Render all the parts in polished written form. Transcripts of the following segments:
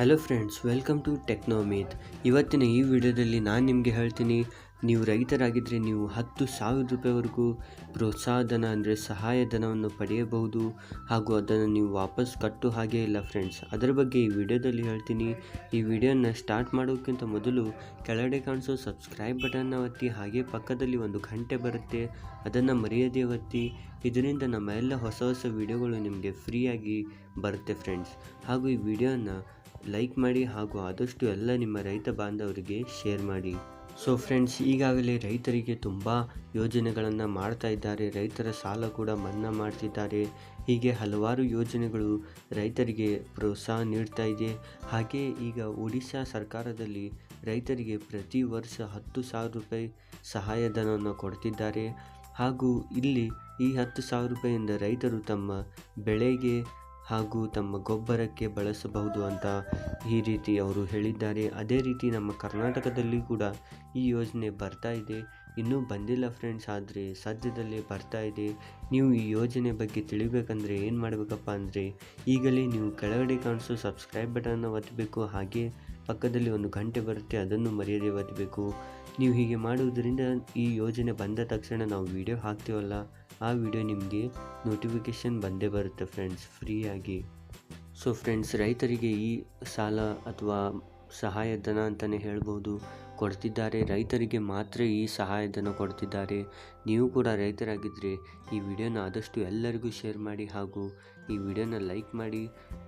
Hello friends, welcome to ಟೆಕ್ನೋಮಿತ್. ಇವತ್ತಿನ ಈ ವಿಡಿಯೋದಲ್ಲಿ ನಾನು ನಿಮಗೆ ಹೇಳ್ತೀನಿ, ನೀವು ರೈತರಾಗಿದ್ದರೆ ನೀವು 10,000 ರೂಪಾಯಿವರೆಗೂ ಪ್ರೋತ್ಸಾಹಧನ ಅಂದರೆ ಸಹಾಯಧನವನ್ನು ಪಡೆಯಬಹುದು. ಹಾಗೂ ಅದನ್ನು ನೀವು ವಾಪಸ್ ಕಟ್ಟೋ ಹಾಗೆ ಇಲ್ಲ ಫ್ರೆಂಡ್ಸ್. ಅದರ ಬಗ್ಗೆ ಈ ವಿಡಿಯೋದಲ್ಲಿ ಹೇಳ್ತೀನಿ. ಈ ವಿಡಿಯೋನ ಸ್ಟಾರ್ಟ್ ಮಾಡೋಕ್ಕಿಂತ ಮೊದಲು ಕೆಳಗಡೆ ಕಾಣಿಸೋ ಸಬ್ಸ್ಕ್ರೈಬ್ ಬಟನ್ನ ಒತ್ತಿ, ಹಾಗೆ ಪಕ್ಕದಲ್ಲಿ ಒಂದು ಗಂಟೆ ಬರುತ್ತೆ, ಅದನ್ನು ಮರೆಯದೇ ಒತ್ತಿ. ಇದರಿಂದ ನಮ್ಮ ಎಲ್ಲ ಹೊಸ ವಿಡಿಯೋಗಳು ನಿಮಗೆ ಫ್ರೀಯಾಗಿ ಬರುತ್ತೆ ಫ್ರೆಂಡ್ಸ್. ಹಾಗೂ ಈ ವಿಡಿಯೋನ ಲೈಕ್ ಮಾಡಿ ಹಾಗೂ ಆದಷ್ಟು ಎಲ್ಲ ನಿಮ್ಮ ರೈತ ಬಾಂಧವರಿಗೆ ಶೇರ್ ಮಾಡಿ. ಸೊ ಫ್ರೆಂಡ್ಸ್, ಈಗಾಗಲೇ ರೈತರಿಗೆ ತುಂಬ ಯೋಜನೆಗಳನ್ನು ಮಾಡ್ತಾ ಇದ್ದಾರೆ. ರೈತರ ಸಾಲ ಕೂಡ ಮನ್ನಾ ಮಾಡ್ತಿದ್ದಾರೆ. ಹೀಗೆ ಹಲವಾರು ಯೋಜನೆಗಳು ರೈತರಿಗೆ ಪ್ರೋತ್ಸಾಹ ನೀಡ್ತಾ ಇದೆ. ಹಾಗೆ ಈಗ ಒಡಿಶಾ ಸರ್ಕಾರದಲ್ಲಿ ರೈತರಿಗೆ ಪ್ರತಿ ವರ್ಷ 10,000 ರೂಪಾಯಿ ಸಹಾಯಧನವನ್ನು ಕೊಡ್ತಿದ್ದಾರೆ. ಹಾಗೂ ಇಲ್ಲಿ ಈ 10,000 ರೂಪಾಯಿಯಿಂದ ರೈತರು ತಮ್ಮ ಬೆಳೆಗೆ ಹಾಗೂ ತಮ್ಮ ಗೊಬ್ಬರಕ್ಕೆ ಬಳಸಬಹುದು ಅಂತ ಈ ರೀತಿ ಅವರು ಹೇಳಿದ್ದಾರೆ. ಅದೇ ರೀತಿ ನಮ್ಮ ಕರ್ನಾಟಕದಲ್ಲಿ ಕೂಡ ಈ ಯೋಜನೆ ಬರ್ತಾ ಇದೆ. ಇನ್ನೂ ಬಂದಿಲ್ಲ ಫ್ರೆಂಡ್ಸ್, ಆದರೆ ಸದ್ಯದಲ್ಲೇ ಬರ್ತಾ ಇದೆ. ನೀವು ಈ ಯೋಜನೆ ಬಗ್ಗೆ ತಿಳಿಬೇಕಂದ್ರೆ ಏನು ಮಾಡಬೇಕಪ್ಪ ಅಂದರೆ, ಈಗಲೇ ನೀವು ಕೆಳಗಡೆ ಕಾಣಿಸೋ ಸಬ್ಸ್ಕ್ರೈಬ್ ಬಟನ್ನ ಒತ್ತಬೇಕು. ಹಾಗೆ ಪಕ್ಕದಲ್ಲಿ ಒಂದು ಗಂಟೆ ಬರುತ್ತೆ, ಅದನ್ನು ಮರೆಯದೇ ಒತ್ತಬೇಕು. ನೀವು ಹೀಗೆ ಮಾಡುವುದರಿಂದ ಈ ಯೋಜನೆ ಬಂದ ತಕ್ಷಣ ನಾವು ವಿಡಿಯೋ ಹಾಕ್ತೀವಲ್ಲ, ಆ ವಿಡಿಯೋ ನಿಮಗೆ ನೋಟಿಫಿಕೇಷನ್ ಬಂದೇ ಬರುತ್ತೆ ಫ್ರೆಂಡ್ಸ್, ಫ್ರೀಯಾಗಿ. ಸೊ ಫ್ರೆಂಡ್ಸ್, ರೈತರಿಗೆ ಈ ಸಾಲ ಅಥವಾ ಸಹಾಯಧನ ಅಂತಲೇ ಹೇಳ್ಬೋದು ಕೊಡ್ತಿದ್ದಾರೆ. ರೈತರಿಗೆ ಮಾತ್ರ ಈ ಸಹಾಯಧನ ಕೊಡ್ತಿದ್ದಾರೆ. ನೀವು ಕೂಡ ರೈತರಾಗಿದ್ದರೆ ಈ ವಿಡಿಯೋನ ಆದಷ್ಟು ಎಲ್ಲರಿಗೂ ಶೇರ್ ಮಾಡಿ ಹಾಗೂ ಈ ವಿಡಿಯೋನ ಲೈಕ್ ಮಾಡಿ.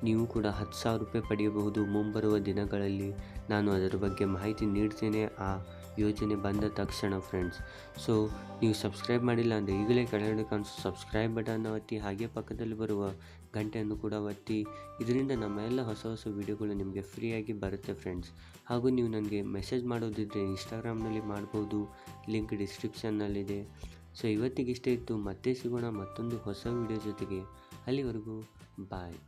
ನೀವು ಕೂಡ 10,000 ರೂಪಾಯಿ ಪಡೆಯಬಹುದು ಮುಂಬರುವ ದಿನಗಳಲ್ಲಿ. ನಾನು ಅದರ ಬಗ್ಗೆ ಮಾಹಿತಿ ನೀಡ್ತೇನೆ ಆ ಯೋಜನೆ ಬಂದ ತಕ್ಷಣ ಫ್ರೆಂಡ್ಸ್. ಸೊ ನೀವು ಸಬ್ಸ್ಕ್ರೈಬ್ ಮಾಡಿಲ್ಲ ಅಂದರೆ ಈಗಲೇ ಕೆಳಗಡೆ ಕಾಣಿಸೋ ಸಬ್ಸ್ಕ್ರೈಬ್ ಬಟನ್ನ ಒತ್ತಿ, ಹಾಗೆ ಪಕ್ಕದಲ್ಲಿ ಬರುವ ಗಂಟೆಯನ್ನು ಕೂಡ ಒತ್ತಿ. ಇದರಿಂದ ನಮ್ಮ ಎಲ್ಲ ಹೊಸ ವಿಡಿಯೋಗಳು ನಿಮಗೆ ಫ್ರೀಯಾಗಿ ಬರುತ್ತೆ ಫ್ರೆಂಡ್ಸ್. ಹಾಗೂ ನೀವು ನನಗೆ ಮೆಸೇಜ್ ಮಾಡೋದಿದ್ದರೆ ಇನ್ಸ್ಟಾಗ್ರಾಮ್ನಲ್ಲಿ ಮಾಡ್ಬೋದು, ಲಿಂಕ್ ಡಿಸ್ಕ್ರಿಪ್ಷನ್ನಲ್ಲಿದೆ. ಸೊ ಇವತ್ತಿಗೆ ಇಷ್ಟೇ ಇತ್ತು. ಮತ್ತೆ ಸಿಗೋಣ ಮತ್ತೊಂದು ಹೊಸ ವಿಡಿಯೋ ಜೊತೆಗೆ. ಅಲ್ಲಿವರೆಗೂ ಬಾಯ್.